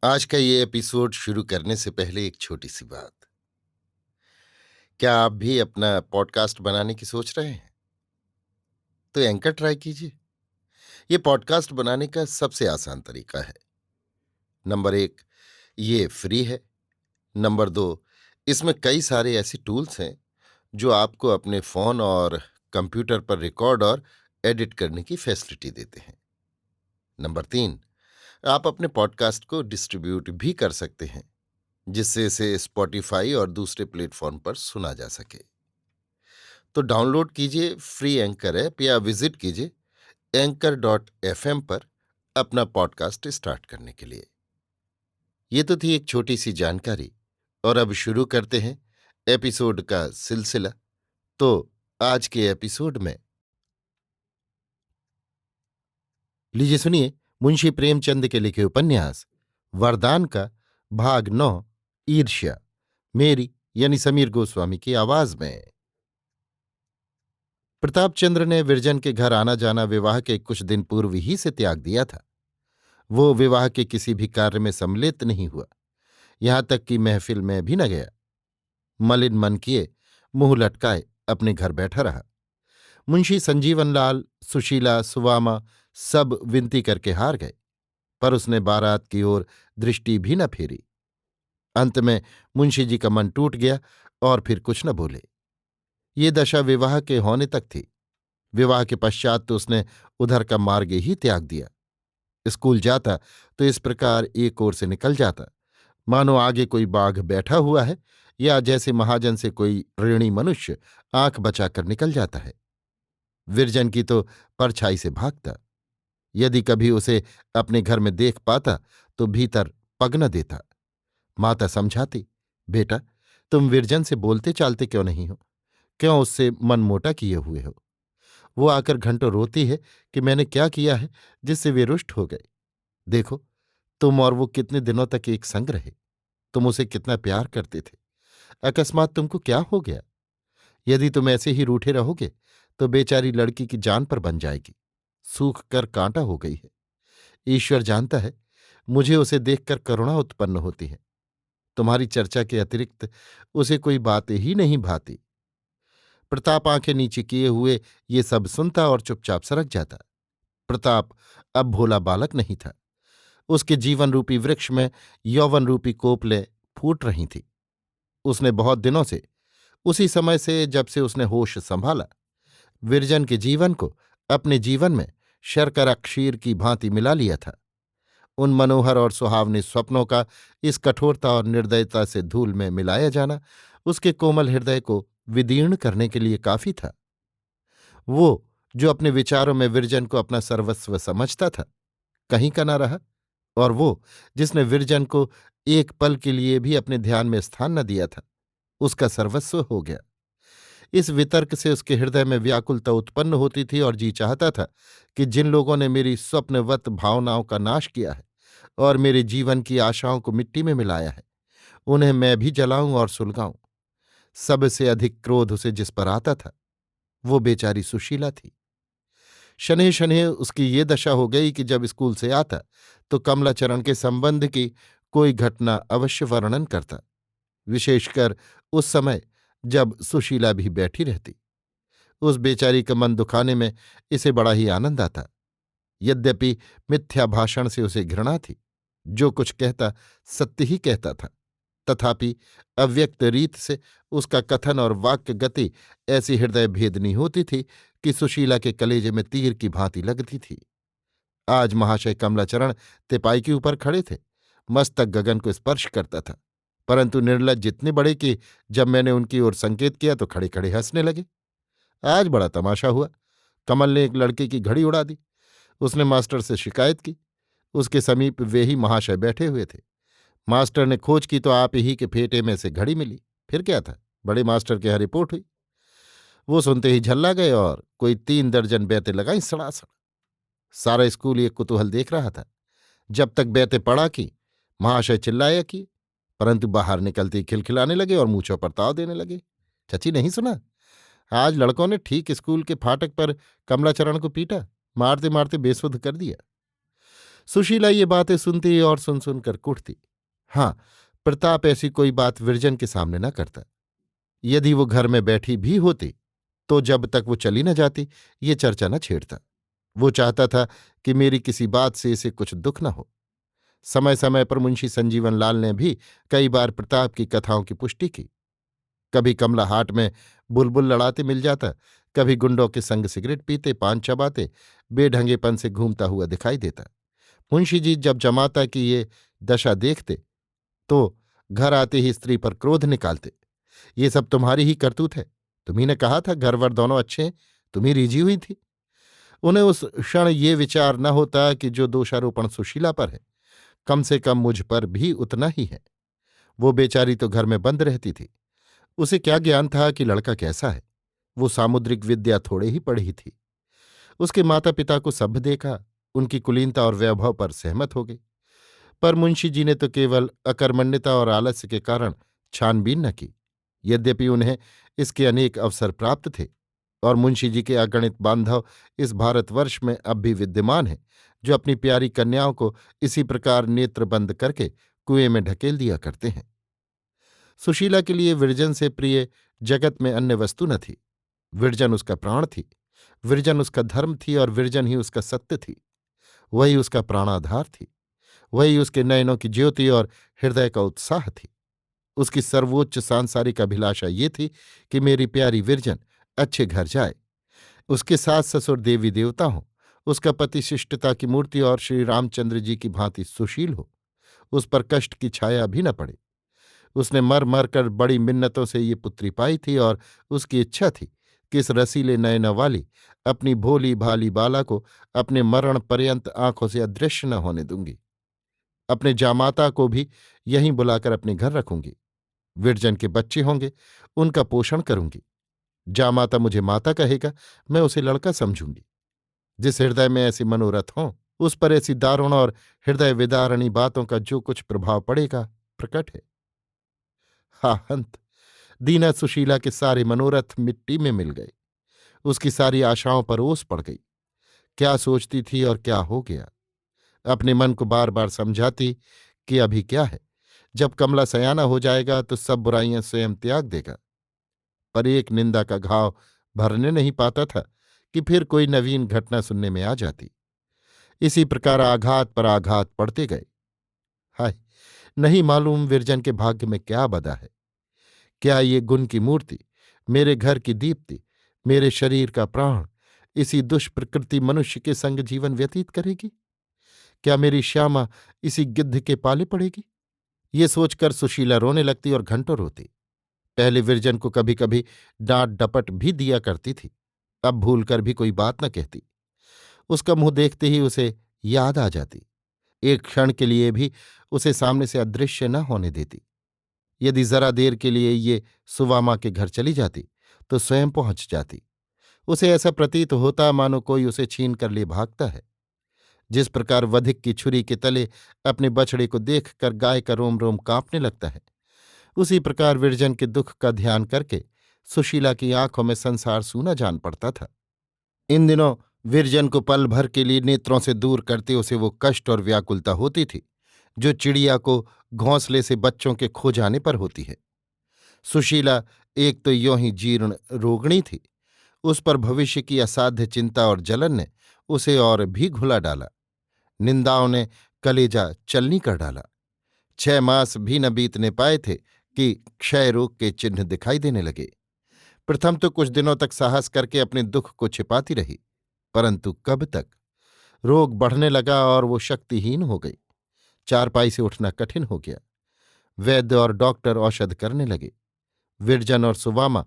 आज का ये एपिसोड शुरू करने से पहले एक छोटी सी बात। क्या आप भी अपना पॉडकास्ट बनाने की सोच रहे हैं? तो एंकर ट्राई कीजिए। ये पॉडकास्ट बनाने का सबसे आसान तरीका है। नंबर एक, ये फ्री है। नंबर दो, इसमें कई सारे ऐसे टूल्स हैं जो आपको अपने फोन और कंप्यूटर पर रिकॉर्ड और एडिट करने की फैसिलिटी देते हैं। नंबर तीन, आप अपने पॉडकास्ट को डिस्ट्रीब्यूट भी कर सकते हैं, जिससे इसे स्पॉटिफाई और दूसरे प्लेटफॉर्म पर सुना जा सके। तो डाउनलोड कीजिए फ्री एंकर ऐप या विजिट कीजिए anchor.fm पर अपना पॉडकास्ट स्टार्ट करने के लिए। ये तो थी एक छोटी सी जानकारी, और अब शुरू करते हैं एपिसोड का सिलसिला। तो आज के एपिसोड में लीजिए सुनिए मुंशी प्रेमचंद के लिखे उपन्यास वरदान का भाग 9, ईर्ष्या, मेरी यानी समीर गोस्वामी की आवाज में। प्रतापचंद्र ने विरजन के घर आना जाना विवाह के कुछ दिन पूर्व ही से त्याग दिया था। वो विवाह के किसी भी कार्य में सम्मिलित नहीं हुआ, यहां तक कि महफिल में भी न गया। मलिन मन किए, मुंह लटकाए अपने घर बैठा रहा। मुंशी संजीवन लाल, सुशीला, सुवामा सब विनती करके हार गए, पर उसने बारात की ओर दृष्टि भी न फेरी। अंत में मुंशी जी का मन टूट गया और फिर कुछ न बोले। ये दशा विवाह के होने तक थी। विवाह के पश्चात तो उसने उधर का मार्ग ही त्याग दिया। स्कूल जाता तो इस प्रकार एक ओर से निकल जाता, मानो आगे कोई बाघ बैठा हुआ है, या जैसे महाजन से कोई ऋणी मनुष्य आंख बचाकर निकल जाता है। विरजन की तो परछाई से भागता। यदि कभी उसे अपने घर में देख पाता तो भीतर पग न देता। माता समझाती, बेटा तुम विरजन से बोलते चालते क्यों नहीं हो? क्यों उससे मन मोटा किए हुए हो? वो आकर घंटों रोती है कि मैंने क्या किया है जिससे वे रुष्ट हो गए। देखो, तुम और वो कितने दिनों तक एक संग रहे। तुम उसे कितना प्यार करते थे। अकस्मात तुमको क्या हो गया? यदि तुम ऐसे ही रूठे रहोगे तो बेचारी लड़की की जान पर बन जाएगी। सूख कर कांटा हो गई है। ईश्वर जानता है, मुझे उसे देखकर करुणा उत्पन्न होती है। तुम्हारी चर्चा के अतिरिक्त उसे कोई बात ही नहीं भाती। प्रताप आंखें नीचे किए हुए ये सब सुनता और चुपचाप सरक जाता। प्रताप अब भोला बालक नहीं था। उसके जीवन रूपी वृक्ष में यौवन रूपी कोपलें फूट रही थीं। उसने बहुत दिनों से, उसी समय से जब से उसने होश संभाला, विरजन के जीवन को अपने जीवन में शर्करा क्षीर की भांति मिला लिया था। उन मनोहर और सुहावने स्वप्नों का इस कठोरता और निर्दयता से धूल में मिलाया जाना उसके कोमल हृदय को विदीर्ण करने के लिए काफी था। वो जो अपने विचारों में विरजन को अपना सर्वस्व समझता था, कहीं का न रहा, और वो जिसने विरजन को एक पल के लिए भी अपने ध्यान में स्थान न दिया था, उसका सर्वस्व हो गया। इस वितर्क से उसके हृदय में व्याकुलता उत्पन्न होती थी और जी चाहता था कि जिन लोगों ने मेरी स्वप्नवत भावनाओं का नाश किया है और मेरे जीवन की आशाओं को मिट्टी में मिलाया है, उन्हें मैं भी जलाऊं और सुलगाऊं। सबसे अधिक क्रोध उसे जिस पर आता था, वो बेचारी सुशीला थी। शनैः शनैः उसकी ये दशा हो गई कि जब स्कूल से आता तो कमलाचरण के संबंध की कोई घटना अवश्य वर्णन करता, विशेषकर उस समय जब सुशीला भी बैठी रहती। उस बेचारी का मन दुखाने में इसे बड़ा ही आनंद आता। यद्यपि मिथ्या भाषण से उसे घृणा थी, जो कुछ कहता सत्य ही कहता था, तथापि अव्यक्त रीत से उसका कथन और वाक्य गति ऐसी हृदय भेदनी होती थी कि सुशीला के कलेजे में तीर की भांति लगती थी। आज महाशय कमलाचरण तिपाई के ऊपर खड़े थे, मस्तक गगन को स्पर्श करता था, परंतु निर्लज्ज इतने बड़े कि जब मैंने उनकी ओर संकेत किया तो खड़े खड़े हंसने लगे। आज बड़ा तमाशा हुआ। कमल ने एक लड़के की घड़ी उड़ा दी। उसने मास्टर से शिकायत की। उसके समीप वे ही महाशय बैठे हुए थे। मास्टर ने खोज की तो आप ही के फेटे में से घड़ी मिली। फिर क्या था, बड़े मास्टर के यहाँ रिपोर्ट हुई। वो सुनते ही झल्ला गए और कोई 3 दर्जन बैतें लगाई सड़ासड़। सारा स्कूल ये कुतूहल देख रहा था। जब तक बैतें पड़ा की, महाशय चिल्लाया किए, परंतु बाहर निकलते ही खिलखिलाने लगे और मूंछों पर ताव देने लगे। चची नहीं सुना, आज लड़कों ने ठीक स्कूल के फाटक पर कमलाचरण को पीटा, मारते मारते बेसुध कर दिया। सुशीला ये बातें सुनती और सुन सुनकर कुढ़ती। हाँ, प्रताप ऐसी कोई बात विरजन के सामने न करता। यदि वो घर में बैठी भी होती तो जब तक वो चली न जाती ये चर्चा न छेड़ता। वो चाहता था कि मेरी किसी बात से इसे कुछ दुख न हो। समय समय पर मुंशी संजीवन लाल ने भी कई बार प्रताप की कथाओं की पुष्टि की। कभी कमला हाट में बुलबुल लड़ाते मिल जाता, कभी गुंडों के संग सिगरेट पीते पान चबाते बेढंगेपन से घूमता हुआ दिखाई देता। मुंशी जी जब जमाता की ये दशा देखते तो घर आते ही स्त्री पर क्रोध निकालते। ये सब तुम्हारी ही करतूत है। तुम्ही ने कहा था घरवर दोनों अच्छे हैं, तुम्ही रिझी हुई थी। उन्हें उस क्षण ये विचार न होता कि जो दोषारोपण सुशीला पर है कम से कम मुझ पर भी उतना ही है। वो बेचारी तो घर में बंद रहती थी। उसे क्या ज्ञान था कि लड़का कैसा है। वो सामुद्रिक विद्या थोड़े ही पढ़ी थी। उसके माता पिता को सब देखा, उनकी कुलीनता और वैभव पर सहमत हो गई। पर मुंशी जी ने तो केवल अकर्मण्यता और आलस्य के कारण छानबीन न की। यद्यपि उन्हें इसके अनेक अवसर प्राप्त थे और मुंशी जी के अगणित बांधव इस भारतवर्ष में अब भी विद्यमान हैं जो अपनी प्यारी कन्याओं को इसी प्रकार नेत्र बंद करके कुएं में ढकेल दिया करते हैं। सुशीला के लिए विरजन से प्रिय जगत में अन्य वस्तु न थी। विरजन उसका प्राण थी, विरजन उसका धर्म थी और विरजन ही उसका सत्य थी। वही उसका प्राणाधार थी, वही उसके नयनों की ज्योति और हृदय का उत्साह थी। उसकी सर्वोच्च सांसारिक अभिलाषा ये थी कि मेरी प्यारी विरजन अच्छे घर जाए, उसके सास ससुर देवी देवता हों, उसका पति शिष्टता की मूर्ति और श्री रामचंद्र जी की भांति सुशील हो, उस पर कष्ट की छाया भी न पड़े। उसने मर मर कर बड़ी मिन्नतों से ये पुत्री पाई थी और उसकी इच्छा थी कि इस रसीले नयनों वाली अपनी भोली भाली बाला को अपने मरण पर्यंत आंखों से अदृश्य न होने दूंगी। अपने जामाता को भी यहीं बुलाकर अपने घर रखूंगी। विरजन के बच्चे होंगे, उनका पोषण करूंगी। जामाता मुझे माता कहेगा, मैं उसे लड़का समझूंगी। जिस हृदय में ऐसे मनोरथ हों उस पर ऐसी दारुण और हृदय विदारणी बातों का जो कुछ प्रभाव पड़ेगा प्रकट है। हा हंत! दीना सुशीला के सारे मनोरथ मिट्टी में मिल गए। उसकी सारी आशाओं पर ओस पड़ गई। क्या सोचती थी और क्या हो गया। अपने मन को बार बार समझाती कि अभी क्या है, जब कमला सयाना हो जाएगा तो सब बुराइयां स्वयं त्याग देगा। पर एक निंदा का घाव भरने नहीं पाता था कि फिर कोई नवीन घटना सुनने में आ जाती। इसी प्रकार आघात पर आघात पड़ते गए। हाय, नहीं मालूम विरजन के भाग्य में क्या बदा है। क्या ये गुण की मूर्ति, मेरे घर की दीप्ति, मेरे शरीर का प्राण इसी दुष्प्रकृति मनुष्य के संग जीवन व्यतीत करेगी? क्या मेरी श्यामा इसी गिद्ध के पाले पड़ेगी? ये सोचकर सुशीला रोने लगती और घंटों रोती। पहले विरजन को कभी कभी डांट डपट भी दिया करती थी, अब भूलकर भी कोई बात न कहती। उसका मुंह देखते ही उसे याद आ जाती। एक क्षण के लिए भी उसे सामने से अदृश्य न होने देती। यदि जरा देर के लिए ये सुवामा के घर चली जाती तो स्वयं पहुंच जाती। उसे ऐसा प्रतीत होता मानो कोई उसे छीन कर ले भागता है। जिस प्रकार वधिक की छुरी के तले अपने बछड़े को देखकर गाय का रोम रोम कांपने लगता है, उसी प्रकार विरजन के दुख का ध्यान करके सुशीला की आंखों में संसार सूना जान पड़ता था। इन दिनों विरजन को पल भर के लिए नेत्रों से दूर करते उसे वो कष्ट और व्याकुलता होती थी जो चिड़िया को घोंसले से बच्चों के खो जाने पर होती है। सुशीला एक तो यों ही जीर्ण रोगणी थी, उस पर भविष्य की असाध्य चिंता और जलन ने उसे और भी घुला डाला। निंदाओं ने कलेजा चलनी कर डाला। 6 मास भी न बीतने पाए थे कि क्षय रोग के चिन्ह दिखाई देने लगे। प्रथम तो कुछ दिनों तक साहस करके अपने दुख को छिपाती रही, परंतु कब तक। रोग बढ़ने लगा और वो शक्तिहीन हो गई। चारपाई से उठना कठिन हो गया। वैद्य और डॉक्टर औषध करने लगे। विरजन और सुवामा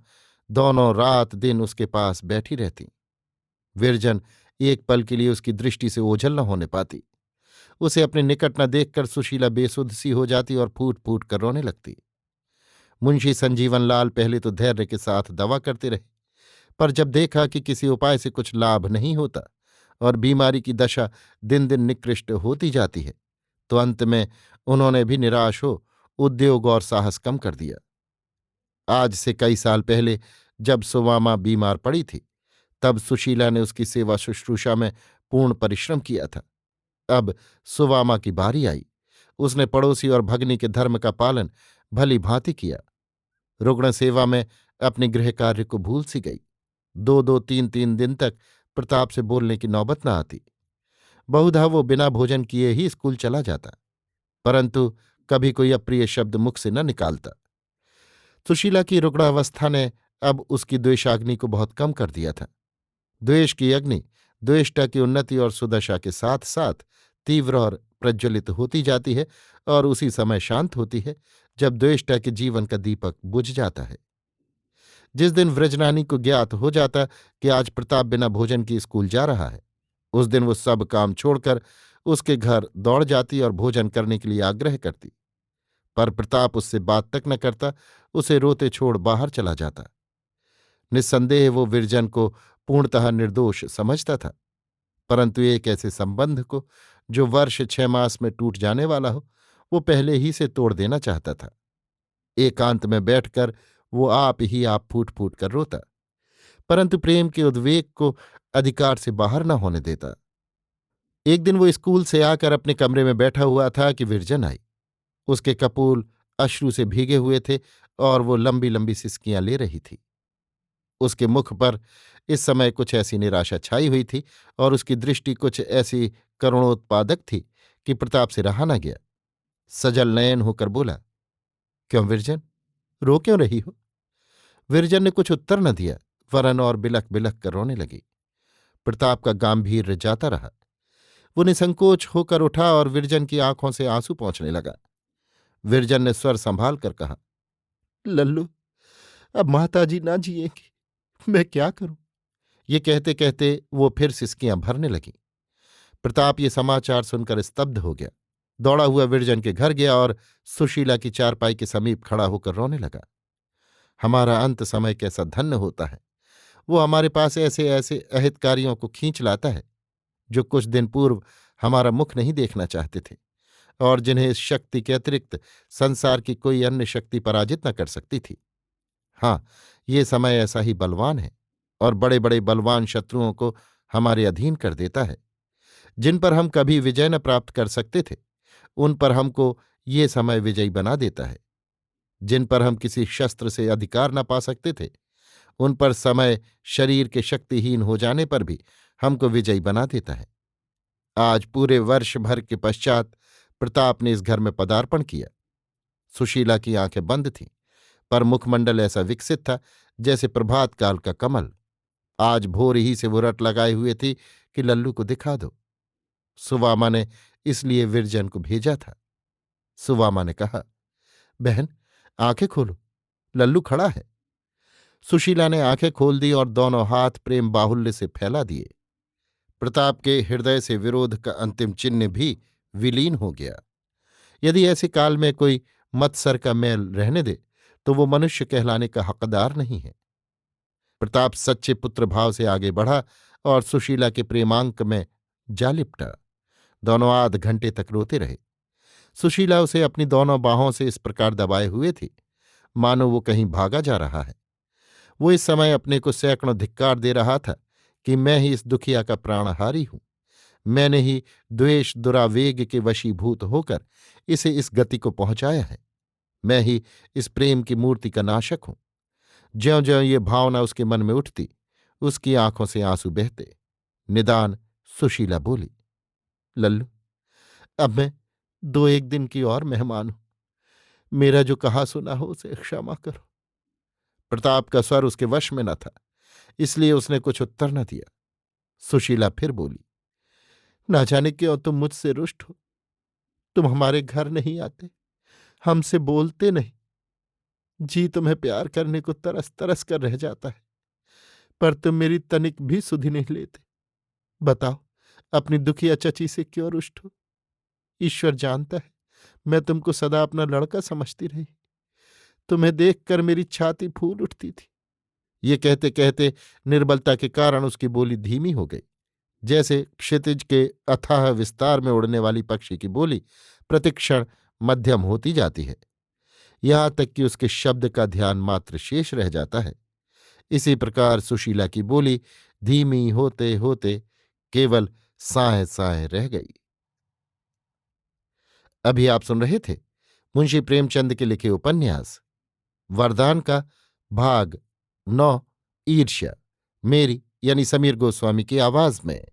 दोनों रात दिन उसके पास बैठी रहती। विरजन एक पल के लिए उसकी दृष्टि से ओझल न होने पाती। उसे अपने निकट न देखकर सुशीला बेसुध सी हो जाती और फूट फूट कर रोने लगती। मुंशी संजीवन लाल पहले तो धैर्य के साथ दवा करते रहे, पर जब देखा कि किसी उपाय से कुछ लाभ नहीं होता और बीमारी की दशा दिन दिन निकृष्ट होती जाती है, तो अंत में उन्होंने भी निराश हो उद्योग और साहस कम कर दिया। आज से कई साल पहले जब सुवामा बीमार पड़ी थी, तब सुशीला ने उसकी सेवा शुश्रूषा में पूर्ण परिश्रम किया था। अब सुवामा की बारी आई। उसने पड़ोसी और भगनी के धर्म का पालन भली भांति किया। रुग्ण सेवा में अपने गृह कार्य को भूल सी गई। 2-2 3-3 दिन तक प्रताप से बोलने की नौबत न आती। बहुधा वो बिना भोजन किए ही स्कूल चला जाता, परंतु कभी कोई अप्रिय शब्द मुख से न निकालता। सुशीला की रुग्णावस्था ने अब उसकी द्वेषाग्नि को बहुत कम कर दिया था। द्वेष की अग्नि द्वेष्टा की उन्नति और सुदशा के साथ साथ तीव्र और प्रज्वलित होती जाती है और उसी समय शांत होती है जब द्वेष्टा के जीवन का दीपक बुझ जाता है। जिस दिन व्रजनानी को ज्ञात हो जाता कि आज प्रताप बिना भोजन की स्कूल जा रहा है, उस दिन वो सब काम छोड़कर उसके घर दौड़ जाती और भोजन करने के लिए आग्रह करती। पर प्रताप उससे बात तक न करता, उसे रोते छोड़ बाहर चला जाता। निस्संदेह वो विरजन को पूर्णतः निर्दोष समझता था, परंतु एक ऐसे संबंध को जो वर्ष 6 मास में टूट जाने वाला हो, वो पहले ही से तोड़ देना चाहता था। एकांत में बैठकर वो आप फूट फूट कर रोता, परंतु प्रेम के उद्वेग को अधिकार से बाहर न होने देता। एक दिन वो स्कूल से आकर अपने कमरे में बैठा हुआ था कि विरजन आई। उसके कपोल अश्रु से भीगे हुए थे और वो लंबी लंबी सिसकियां ले रही थी। उसके मुख पर इस समय कुछ ऐसी निराशा छाई हुई थी और उसकी दृष्टि कुछ ऐसी करुणोत्पादक थी कि प्रताप से रहा न गया। सजल नयन होकर बोला, क्यों विरजन, रो क्यों रही हो? विरजन ने कुछ उत्तर न दिया, वरन और बिलख बिलख कर रोने लगी। प्रताप का गांभीर्य जाता रहा। वो निसंकोच होकर उठा और विरजन की आंखों से आंसू पहुंचने लगा। विरजन ने स्वर संभाल कर कहा, लल्लू, अब माताजी ना जिएंगी, मैं क्या करूं? ये कहते कहते वो फिर सिसकियां भरने लगी। प्रताप ये समाचार सुनकर स्तब्ध हो गया। दौड़ा हुआ विरजन के घर गया और सुशीला की चारपाई के समीप खड़ा होकर रोने लगा। हमारा अंत समय कैसा धन्य होता है! वो हमारे पास ऐसे ऐसे अहितकारियों को खींच लाता है जो कुछ दिन पूर्व हमारा मुख नहीं देखना चाहते थे और जिन्हें इस शक्ति के अतिरिक्त संसार की कोई अन्य शक्ति पराजित न कर सकती थी। हाँ, ये समय ऐसा ही बलवान है और बड़े बड़े बलवान शत्रुओं को हमारे अधीन कर देता है। जिन पर हम कभी विजय न प्राप्त कर सकते थे, उन पर हमको ये समय विजयी बना देता है। जिन पर हम किसी शस्त्र से अधिकार न पा सकते थे, उन पर समय शरीर के शक्तिहीन हो जाने पर भी हमको विजयी बना देता है। आज पूरे वर्ष भर के पश्चात प्रताप ने इस घर में पदार्पण किया। सुशीला की आंखें बंद थीं, पर मुखमंडल ऐसा विकसित था जैसे प्रभात काल का कमल। आज भोर ही से वो रट लगाए हुए थी कि लल्लू को दिखा दो। सुवामा ने इसलिए विरजन को भेजा था। सुवामा ने कहा, बहन, आंखें खोलो, लल्लू खड़ा है। सुशीला ने आंखें खोल दी और दोनों हाथ प्रेम बाहुल्य से फैला दिए। प्रताप के हृदय से विरोध का अंतिम चिन्ह भी विलीन हो गया। यदि ऐसे काल में कोई मत्सर का मैल रहने दे तो वो मनुष्य कहलाने का हकदार नहीं है। प्रताप सच्चे पुत्र भाव से आगे बढ़ा और सुशीला के प्रेमांक में जा लिपटा। दोनों आध घंटे तक रोते रहे। सुशीला उसे अपनी दोनों बाहों से इस प्रकार दबाए हुए थी मानो वो कहीं भागा जा रहा है। वो इस समय अपने को सैकड़ों धिक्कार दे रहा था कि मैं ही इस दुखिया का प्राणहारी हूं। मैंने ही द्वेष दुरावेग के वशीभूत होकर इसे इस गति को पहुंचाया है। मैं ही इस प्रेम की मूर्ति का नाशक हूं। ज्यों ज्यों ये भावना उसके मन में उठती, उसकी आंखों से आंसू बहते। निदान सुशीला बोली, लल्लू, अब मैं 2-1 दिन की और मेहमान हूं। मेरा जो कहा सुना हो उसे क्षमा करो। प्रताप का स्वर उसके वश में न था, इसलिए उसने कुछ उत्तर न दिया। सुशीला फिर बोली, ना जाने क्यों तुम मुझसे रुष्ट हो। तुम हमारे घर नहीं आते, हमसे बोलते नहीं। जी तुम्हें प्यार करने को तरस तरस कर रह जाता है, पर तुम मेरी तनिक भी सुधि नहीं लेते। बताओ, अपनी दुखिया चची से क्यों रुष्ट हो? ईश्वर जानता है, मैं तुमको सदा अपना लड़का समझती रही। तुम्हें देखकर मेरी छाती फूल उठती थी। ये कहते कहते निर्बलता के कारण उसकी बोली धीमी हो गई, जैसे क्षितिज के अथाह विस्तार में उड़ने वाली पक्षी की बोली प्रतिक्षण मध्यम होती जाती है, यहां तक कि उसके शब्द का ध्यान मात्र शेष रह जाता है। इसी प्रकार सुशीला की बोली धीमी होते होते केवल साए साए रह गई। अभी आप सुन रहे थे मुंशी प्रेमचंद के लिखे उपन्यास वरदान का भाग 9 ईर्ष्या, मेरी यानी समीर गोस्वामी की आवाज में।